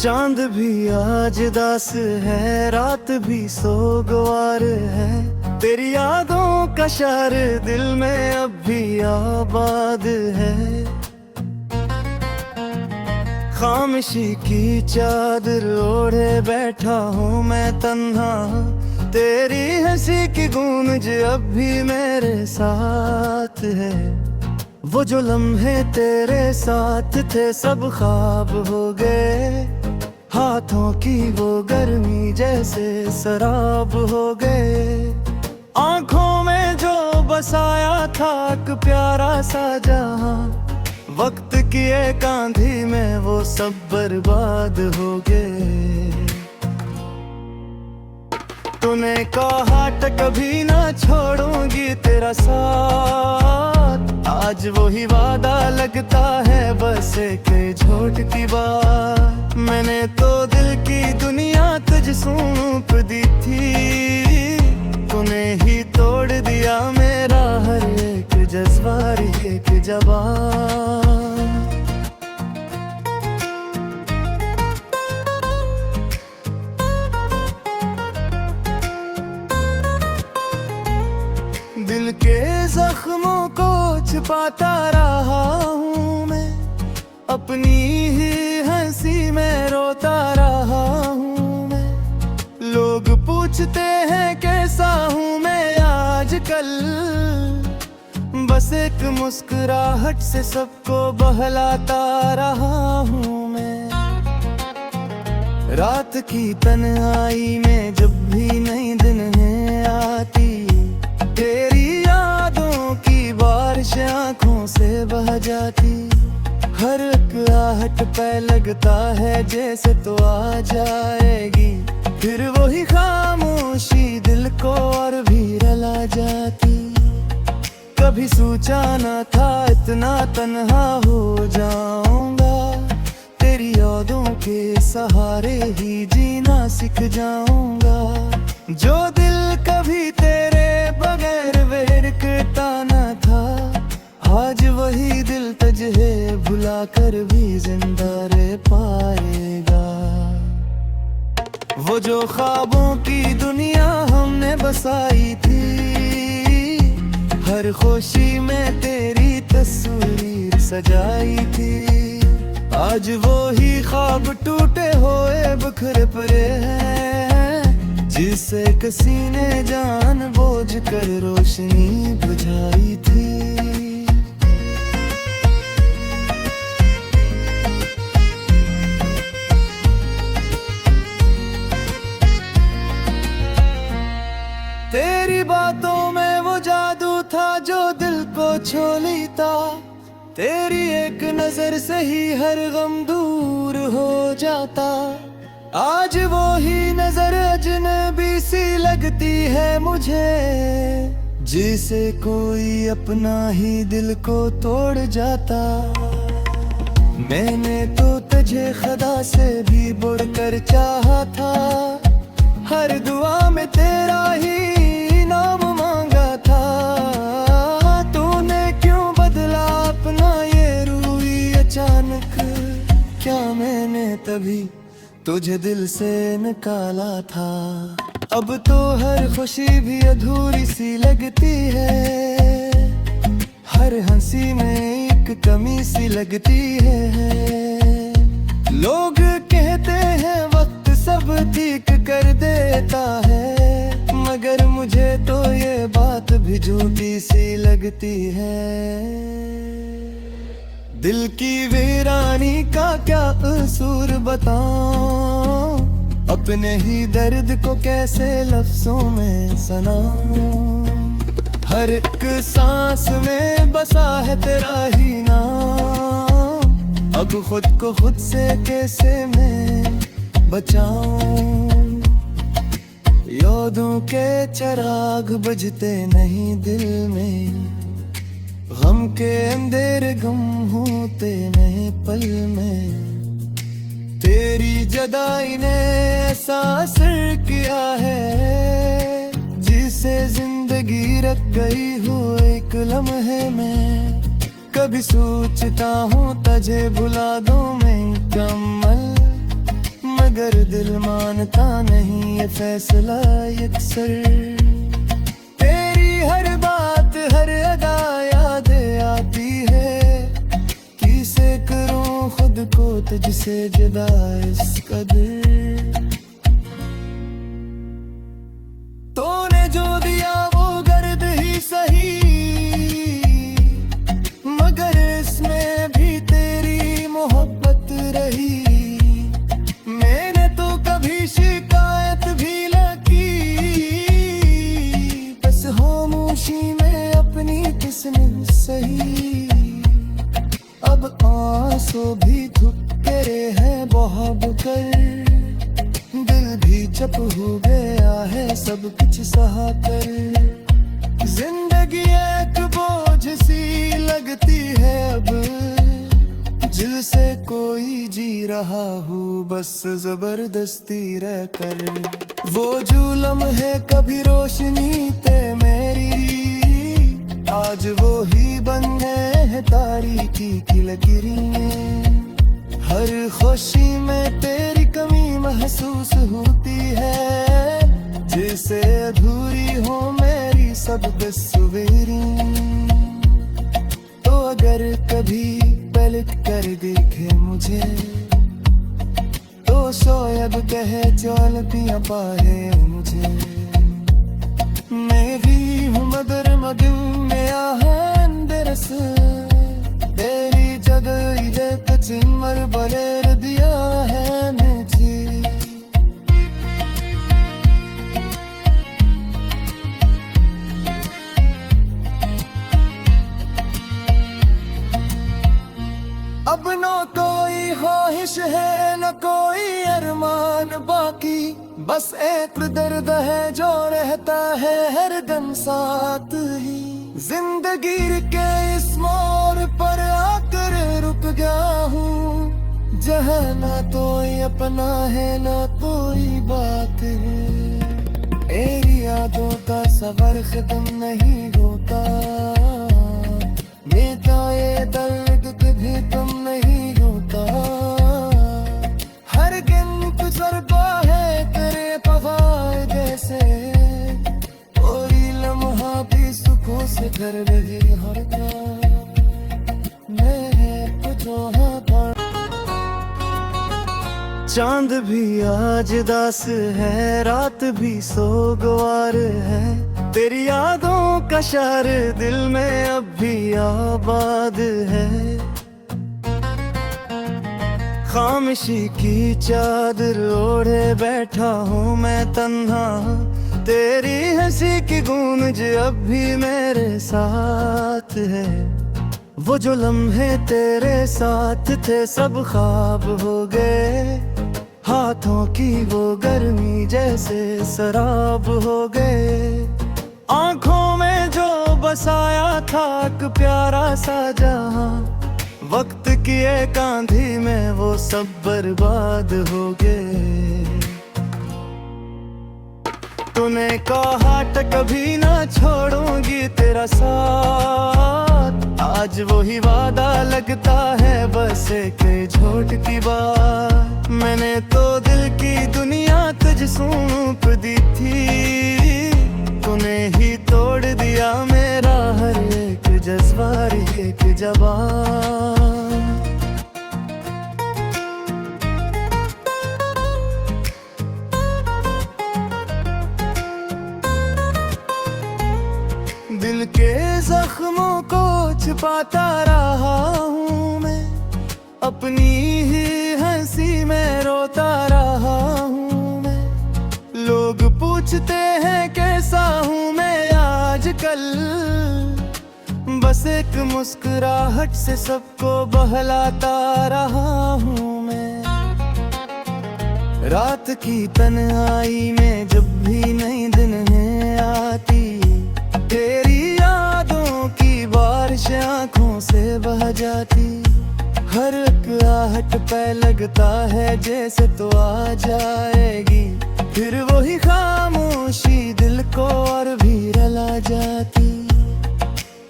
चांद भी आज दास है, रात भी सोगवार है। तेरी यादों का शहर दिल में अब भी आबाद है। खामोशी की चादर ओढ़े बैठा हूँ मैं तन्हा, तेरी हंसी की गूंज अब भी मेरे साथ है। वो जो लम्हे तेरे साथ थे सब ख्वाब हो गए, हाथों की वो गर्मी जैसे शराब हो गए। आंखों में जो बसाया था एक प्यारा सा जहां, वक्त की एक आंधी में वो सब बर्बाद हो गए। तूने कहा था कभी ना छोड़ूंगी तेरा साथ, आज वही वादा लगता है बस एक झूठ की बात। मैंने तो दिल की दुनिया तुझ सौंप दी थी, तूने ही तोड़ दिया मेरा हर एक जज्बा, एक जबान। दिल के जख्मों को छिपाता रहा हूँ मैं, अपनी ही हंसी में रोता रहा हूँ मैं। लोग पूछते हैं कैसा हूँ मैं आजकल, बस एक मुस्कुराहट से सबको बहलाता रहा हूँ मैं। रात की तन्हाई में जब भी नई दिन है आती, तेरी यादों की बारिश आंखों से बह जाती। हर एक आहट पे लगता है जैसे तो आ जाएगी, फिर वही खामोशी दिल को और भी रुला जाती। कभी सोचा न था इतना तन्हा हो जाऊंगा, तेरी यादों के सहारे ही जीना सीख जाऊंगा। जो दिल कभी तेरे बगैर वेरकता न था, आज वही दिल तुझे भुला कर भी जिंदा रह पाएगा। वो जो ख्वाबों की दुनिया हमने बसाई थी, हर खुशी में तेरी तस्वीर सजाई थी। आज वो ही ख्वाब टूटे हुए बिखरे पड़े हैं, जिसे किसी ने जान बोझ कर रोशनी बुझाई थी। तेरी बातों में वो जादू था जो दिल को छू लेता, तेरी एक नजर से ही हर गम दूर हो जाता। आज वो ही नजर अजनबी सी लगती है मुझे, जिसे कोई अपना ही दिल को तोड़ जाता। मैंने तो तुझे खुदा से भी बढ़कर चाहा था, हर दुआ में तेरा ही नाम मांगा था। तूने क्यों बदला अपना ये रूई अचानक, क्या मैंने तभी तुझे दिल से निकाला था। अब तो हर खुशी भी अधूरी सी लगती है, हर हंसी में एक कमी सी लगती है। लोग कहते हैं वक्त सब ठीक कर देता है, मगर मुझे तो ये बात भी झूठी सी लगती है। दिल की वीरानी का क्या कसूर बताऊं, अपने ही दर्द को कैसे लफ्जों में सुनाऊं। हर एक सांस में बसा है तेरा ही नाम, अब खुद को खुद से कैसे मैं बचाऊं। यादों के चिराग बुझते नहीं दिल में, गम के अंधेरे गम होते नहीं पल में। तेरी जुदाई ने ऐसा असर किया है, जिसे जिंदगी रख गई हो एक लम्हे में। कभी सोचता हूँ तुझे भुला दूँ मैं मुकम्मल, मगर दिल मानता नहीं ये फैसला अक्सर। तेरी हर बात हर अदा याद आती है, किसे करूं खुद को तुझसे जुदा इस कदर। तूने जो दिया वो गर्द ही सही, मगर इसमें भी तेरी मोहब्बत रही। मैंने तो कभी शिकायत भी न की, बस खामोशी में अपनी किस्म सही। अब आंसू भी थुक्के हैं बहा कर, दिल भी चुप हो गया है सब कुछ सहा कर। जिंदगी एक बोझ सी लगती है अब, दिल से कोई जी रहा हूँ बस जबरदस्ती रह कर। वो जुल्म है कभी रोशनी ते मेरी, आज वो ही बन गए हैं तारीकी की लकीरें। हर खुशी में तेरी कमी महसूस होती है, जैसे अधूरी हो मेरी सब तस्वीरें। तो अगर कभी पलट कर देखे मुझे, तो शोयब कहे चल पिया पाए मुझे। मैं भी हूँ मगर मगन में आहन दरस, तेरी जगह इधर कचिमर बलेर दिया है मुझे। अब न कोई ख्वाहिश है न कोई अरमान बाकी, बस एक दर्द है जो रहता है हर दम साथ ही। जिंदगी के इस मोड़ पर आकर रुक गया हूँ, जहाँ ना कोई अपना है ना कोई बात है। मेरी यादों का सफर खत्म नहीं होता, मेरा ये दर्द कभी कम नहीं होता। हर दिन गुजरता है तेरे पवादे से, कोई लम्हा भी सुखों से कर रही हरता। मैं कुछ पर चांद भी आज दास है, रात भी सोगवार है। तेरी यादों का शहर दिल में अब भी आबाद है। खामोशी की चादर ओढ़े बैठा हूँ मैं तन्हा, तेरी हंसी की गूंज अब भी मेरे साथ है। वो जो लम्हे तेरे साथ थे सब ख्वाब हो गए, हाथों की वो गर्मी जैसे शराब हो गए। आंखों में जो बसाया था एक प्यारा सा जहां, वक्त की एक आंधी में वो सब बर्बाद हो गए। तूने कहा था कभी ना छोड़ूंगी तेरा साथ, आज वही वादा लगता है बस एक झूठ की बात। मैंने तो दिल की दुनिया तुझ सौंप दी थी, तूने ही तोड़ दिया मेरा हर एक जज्बा एक जबान। दिल के जख्मों को छिपाता रहा हूँ मैं, अपनी ही हंसी में रोता रहा हूँ मैं। लोग पूछते हैं कैसा हूँ मैं आजकल, बस एक मुस्कुराहट से सबको बहलाता रहा हूँ मैं। रात की तन्हाई में जब भी नई दिन है आती, तेरी यादों की बारिश आंखों से बह जाती। हर एक आहट पे लगता है जैसे तो आ जाएगी, फिर वही खामोशी दिल को और भी रुला जाती।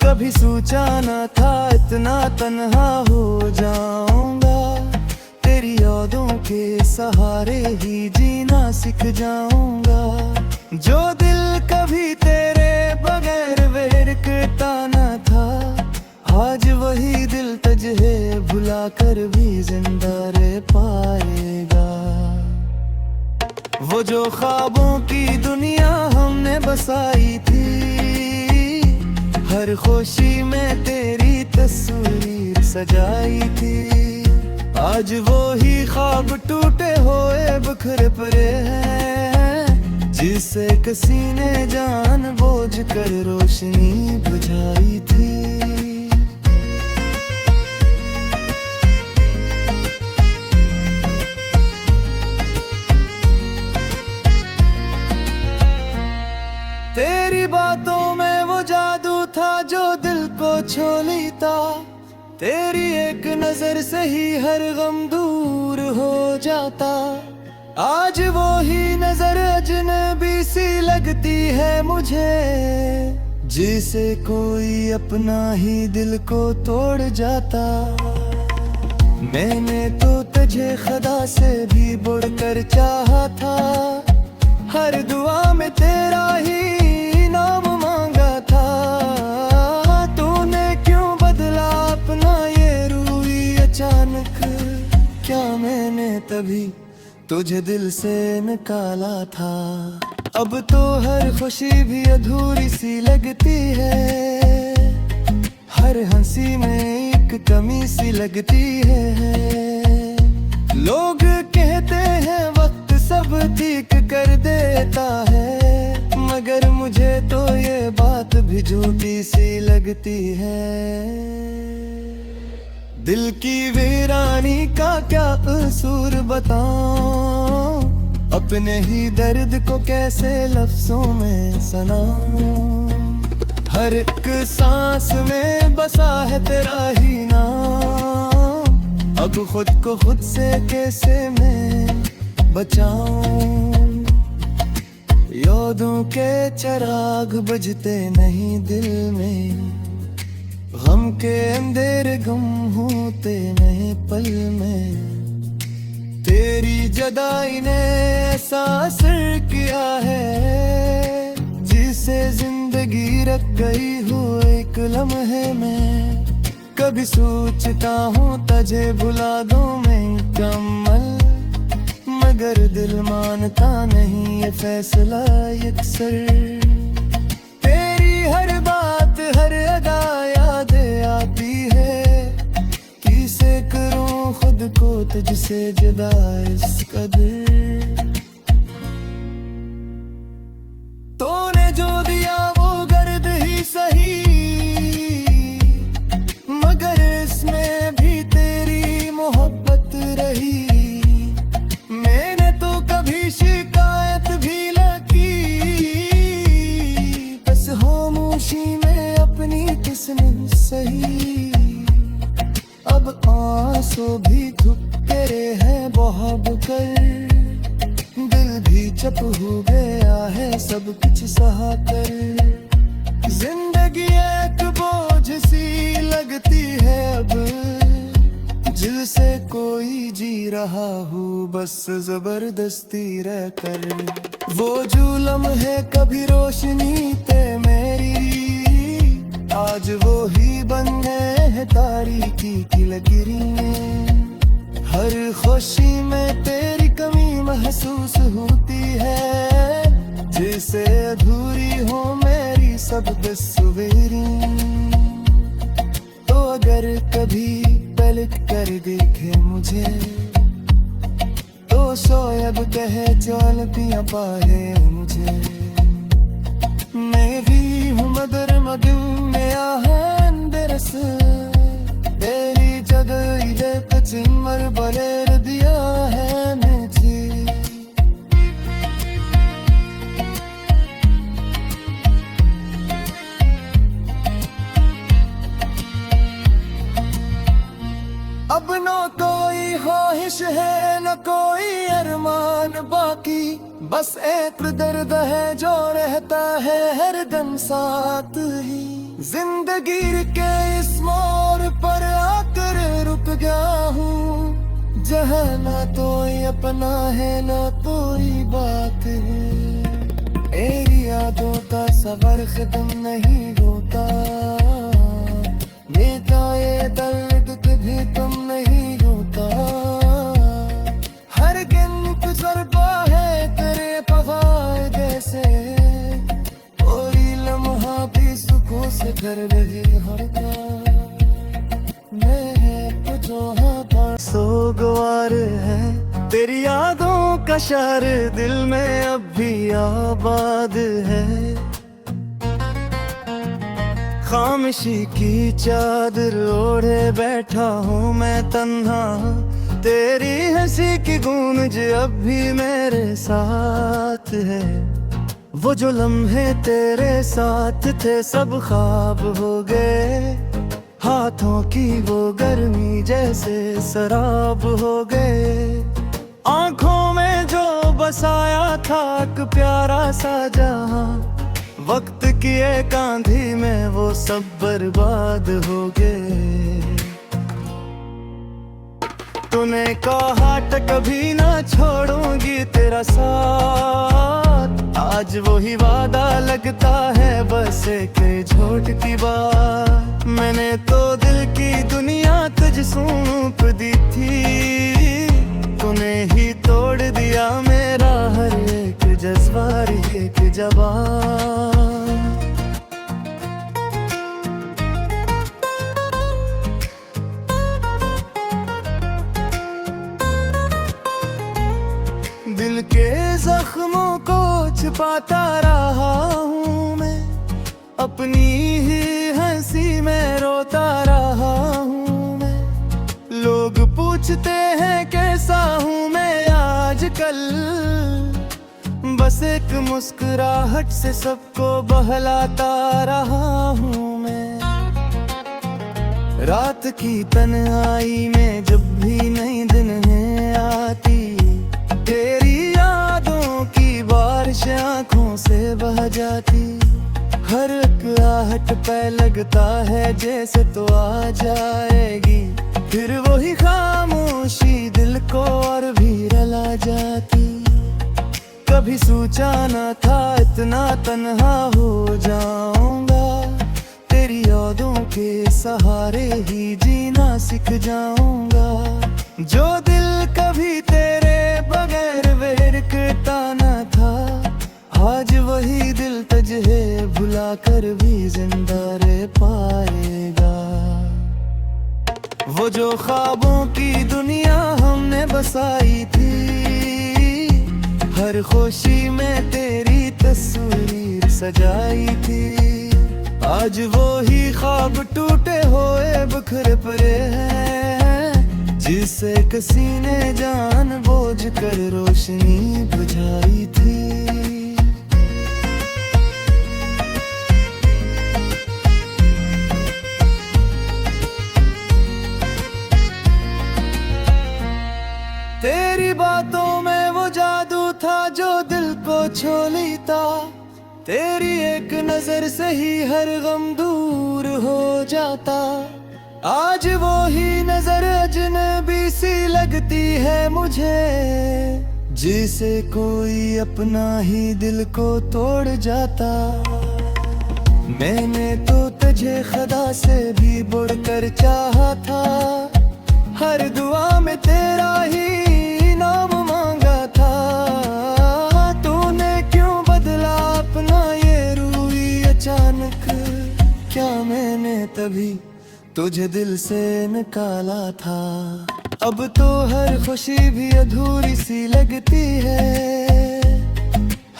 कभी सोचा न था इतना तन्हा हो जाऊंगा, तेरी यादों के सहारे ही जीना सीख जाऊंगा। जो दिल कभी तेरे बगैर वेरकता न था, आज वही दिल तुझे भुला कर भी जिंदा रह पाएगा। वो जो ख्वाबों की दुनिया हमने बसाई थी, हर खुशी में तेरी तस्वीर सजाई थी, आज वो ही ख्वाब टूटे हुए बिखरे पड़े हैं, जिसे किसी ने जान बोझ कर रोशनी बुझाई थी। तेरी बातों में वो जादू था जो दिल को छू लेता, तेरी एक नजर से ही हर गम दूर हो जाता। आज वो ही नजर अजनबी सी लगती है मुझे, जिसे कोई अपना ही दिल को तोड़ जाता। मैंने तो तुझे खुदा से भी बढ़कर चाहा था, हर दुआ में तेरा ही नाम मांगा था। तूने क्यों बदला अपना ये रूई अचानक, क्या मैंने तभी तुझे दिल से निकाला था। अब तो हर खुशी भी अधूरी सी लगती है, हर हंसी में एक कमी सी लगती है। लोग कहते हैं वक्त सब ठीक कर देता है, मगर मुझे तो ये बात भी झूठी सी लगती है। दिल की वीरानी का क्या कसूर बताऊं, अपने ही दर्द को कैसे लफ्जों में सुनाऊं। हर एक सांस में बसा है तेरा ही नाम, अब खुद को खुद से कैसे मैं बचाऊं। यादों के चिराग बुझते नहीं दिल में, गम के अंधेरे गुम होते नहीं पल में। तेरी जुदाई ने ऐसा असर किया है, जिसे जिंदगी रख गई हो एक लम्हे में। कभी सोचता हूँ तुझे भुला दूं मैं कमल, मगर दिल मानता नहीं ये फैसला अक्सर। तेरी हर बात हर अदा याद आती है, किसे करूं खुद को तुझसे जुदा इस कदर। तूने जो दिया वो गर्द ही सही, मगर इसमें भी तेरी मोहब्बत रही। मैंने तो कभी शिकायत भी न की, बस खामोशी में अपनी किस्म सही। अब आंसू भी थुपके हैं बहा कर, दिल भी चुप हो गया है सब कुछ सहा कर। जिंदगी एक बोझ सी लगती है अब, जिससे कोई जी रहा हो बस जबरदस्ती रह कर। वो जो लम्हे कभी रोशनी थे मेरी, आज वो ही बन गए हैं तारीकी की लकीरें। हर खुशी में तेरी कमी महसूस होती है, जैसे अधूरी हो मेरी सब तस्वीरें। तो अगर कभी पलट कर देखे मुझे, तो शोयब कहे चल पिया पाए मुझे। मैं भी हूँ मदर मदिम में आहन दरस, तेरी जगह इधर चिमर बलेर दिया है मुझे। अब न कोई ख्वाहिश है न कोई अरमान बाकी, बस एक दर्द है जो रहता है हर दम साथ ही। जिंदगी के इस मोड़ पर आकर रुक गया हूँ, जहाँ ना तो अपना है ना कोई बात है। मेरी यादों का सफर खत्म नहीं होता, मेरा ये दर्द कभी कम नहीं होता। हर दिन गुजरता है तेरे पवादे से, कोई लम्हा भी सुकून से कर रही हरता। सोगवार है तेरी यादों का शहर, दिल में अब भी आबाद है। खामोशी की चादर ओढ़े बैठा हूँ मैं तन्हा, तेरी हंसी की गूंज अब भी मेरे साथ है। वो जो लम्हे तेरे साथ थे सब ख्वाब हो गए, हाथों की वो गर्मी जैसे शराब हो गए। आंखों में जो बसाया था एक प्यारा सा जहां, वक्त की एक आंधी में वो सब बर्बाद हो गए। तूने कहा था कभी ना छोड़ूंगी तेरा साथ, आज वही वादा लगता है बस एक झूठ की बात। मैंने तो दिल की दुनिया तुझ सौंप दी थी, तूने ही तोड़ दिया मेरा हर एक जज्बा एक जबान। दिल के जख्मों को छुपाता रहा हूँ मैं, अपनी ही हंसी में रोता रहा हूँ मैं। लोग पूछते हैं कैसा हूँ मैं आजकल, बस एक मुस्कुराहट से सबको बहलाता रहा हूँ मैं। रात की तन्हाई में जब भी नई दिन है आती, तेरी यादों की बारिश आंखों से बह जाती। हर एक आहट पे लगता है जैसे तो आ जाएगी, फिर वही खामोशी दिल को और भी रुला जाती। कभी सोचा न था इतना तन्हा हो जाऊंगा, तेरी यादों के सहारे ही जीना सीख जाऊंगा। जो दिल कभी तेरे बगैर वेरकता न था, आज वही दिल तुझे भुला कर भी जिंदा रह पाएगा। वो जो ख्वाबों की दुनिया हमने बसाई थी, हर खुशी में तेरी तस्वीर सजाई थी। आज वो ही ख्वाब टूटे हुए बिखरे पड़े हैं, जिसे किसी ने जान बोझ कर रोशनी बुझाई थी। तेरी बातों में वो जादू था जो दिल को छू लेता, तेरी एक नजर से ही हर गम दूर हो जाता। आज वो ही नजर अजनबी सी लगती है मुझे, जिसे कोई अपना ही दिल को तोड़ जाता। मैंने तो तुझे खुदा से भी बढ़कर चाहा था, हर दुआ में तेरा ही नाम मांगा था। तूने क्यों बदला अपना ये रूई अचानक, क्या मैंने तभी तुझे दिल से निकाला था। अब तो हर खुशी भी अधूरी सी लगती है,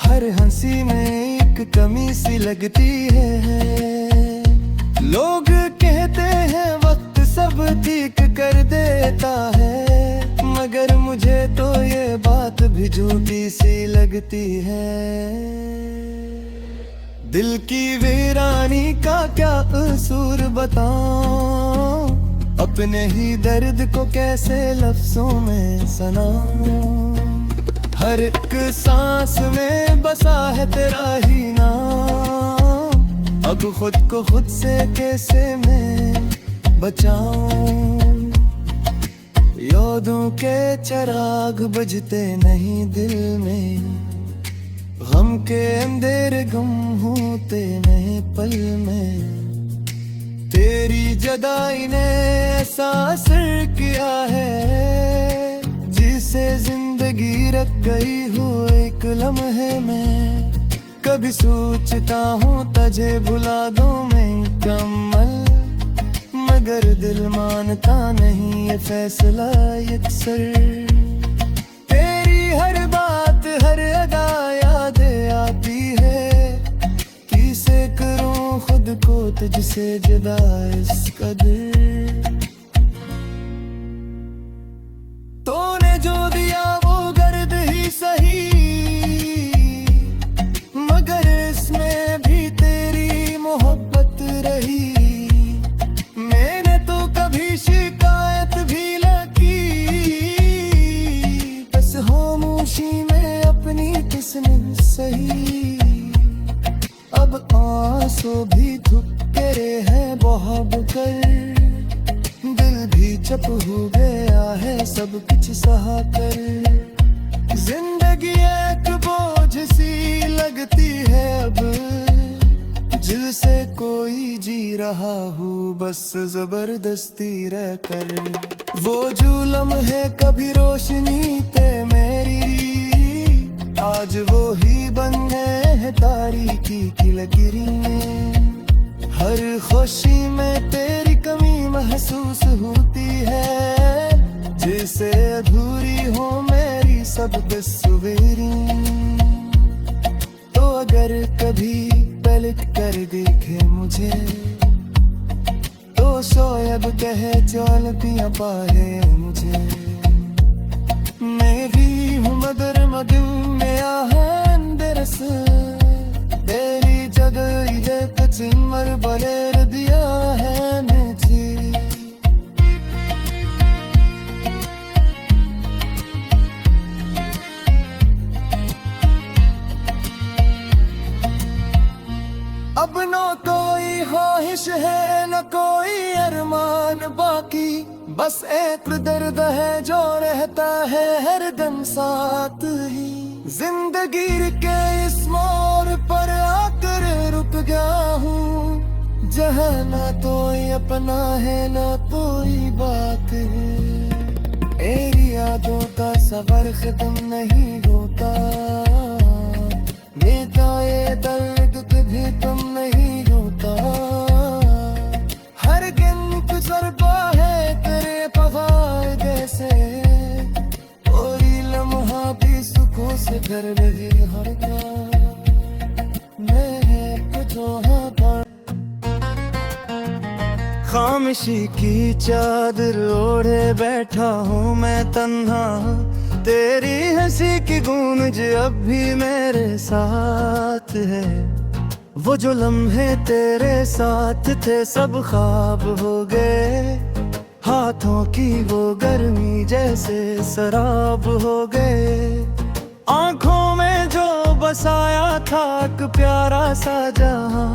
हर हंसी में एक कमी सी लगती है। लोग कहते हैं वक्त सब ठीक कर देता है, मगर मुझे तो ये बात भी झूठी सी लगती है। दिल की वीरानी का क्या कसूर बताऊं, अपने ही दर्द को कैसे लफ्जों में सुनाऊं। हर एक सांस में बसा है तेरा ही नाम, अब खुद को खुद से कैसे मैं बचाऊं। यादों के चिराग बुझते नहीं दिल में, गम के अंधेरे गम होते नहीं पल में। तेरी जुदाई ने ऐसा असर किया है, जिसे जिंदगी रख गई हो एक लम्हे में। कभी सोचता हूँ तुझे भुला दूं मैं कमल, मगर दिल मानता नहीं ये फैसला अक्सर। तेरी हर बात हर अदा याद आती है, किसे करूं खुद को तुझसे जुदा इस कदर। तूने जो दिया वो गर्द ही सही, मगर इसमें भी तेरी मोहब्बत रही। मैंने तो कभी शिकायत भी न की, बस खामोशी में अपनी किस्म सही। अब आंसू भी थुक तेरे हैं बहाव कर, दिल भी चुप हो गया है सब कुछ सहा कर। जिंदगी एक बोझ सी लगती है अब, जिससे कोई जी रहा हूँ बस जबरदस्ती रह कर। वो जो लम्हे कभी रोशनी थे मेरी, आज वो ही बन गए हैं तारीकी की लकीरें। हर खुशी में तेरी कमी महसूस होती है, जिसे अधूरी हो मेरी सब तस्वीरें। तो अगर कभी पलट कर देखे मुझे, तो शोयब कहे चल पिया पाए मुझे। मैं भी हूँ मगर मगन में आहंदरस, तेरी जगह इधर कुछ मर बलेर दिया है मुझे। अब न कोई ख्वाहिश है न कोई अरमान बाकी, बस एक दर्द है जो रहता है हर दम साथ ही। जिंदगी के इस मोड़ पर आकर रुक गया हूँ, जहाँ ना कोई अपना है ना कोई बात है। मेरी यादों का सफर खत्म नहीं होता, मेरा ये दर्द कभी तुम नहीं होता। हर दिन गुजरता है तेरे पवादे से, कोई लम्हा भी सुखों से कर रही हर का। मैं कुछ वहाँ पर खामोशी की चादर ओढ़े बैठा हूँ मैं तन्हा, तेरी हंसी की गूंज अब भी मेरे साथ है। वो जो लम्हे तेरे साथ थे सब ख्वाब हो गए, हाथों की वो गर्मी जैसे शराब हो गए। आंखों में जो बसाया था एक प्यारा सा जहां,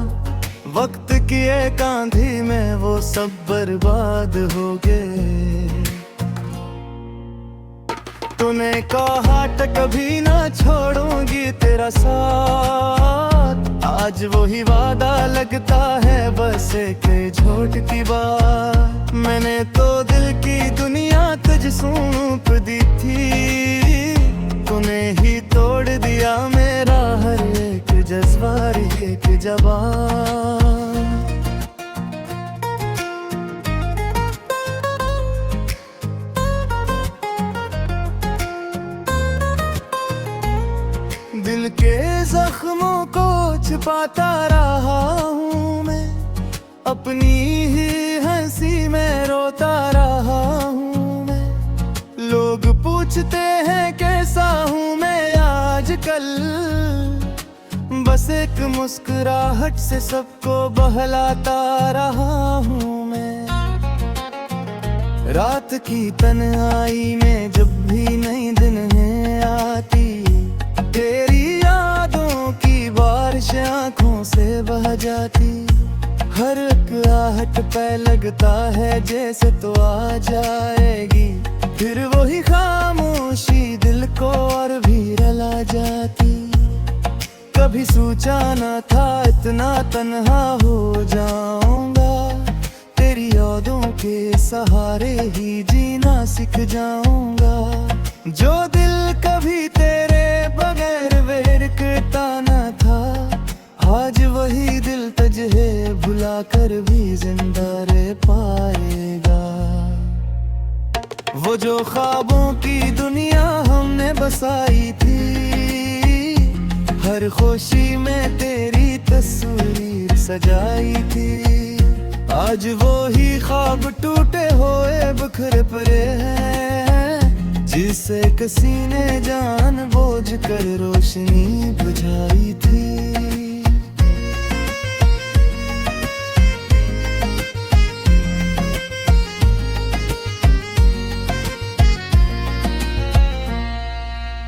वक्त की एक आंधी में वो सब बर्बाद हो गए। तूने कहा था कभी ना छोड़ूंगी तेरा साथ, आज वही वादा लगता है बस एक झूठ की बात। मैंने तो दिल की दुनिया तुझ सौंप दी थी, तूने ही तोड़ दिया मेरा हर एक जज्बा एक जबान। दिल के जख्मों को छिपाता रहा हूँ मैं, अपनी ही हंसी में रोता रहा हूँ मैं। लोग पूछते हैं कैसा हूँ मैं आजकल, बस एक मुस्कुराहट से सबको बहलाता रहा हूँ मैं। रात की तन्हाई में जब भी नई दिन है आती, तेरी यादों की बारिश आंखों से बह जाती। हर आहट पे लगता है जैसे तो आ जाएगी, फिर वही खामोशी दिल को और भी रुला जाती। कभी सोचा न था इतना तन्हा हो जाऊंगा, तेरी यादों के सहारे ही जीना सीख जाऊंगा। जो दिल कभी तेरे बगैर वेरकता न था, आज वही दिल तुझे भुला कर भी जिंदा रह पाएगा। वो जो ख्वाबों की दुनिया हमने बसाई थी, हर खुशी में तेरी तस्वीर सजाई थी। आज वो ही ख्वाब टूटे हुए बिखरे पड़े हैं, जिसे किसी ने जानबूझ कर रोशनी बुझाई थी।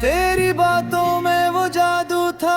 तेरी बातों में वो जादू था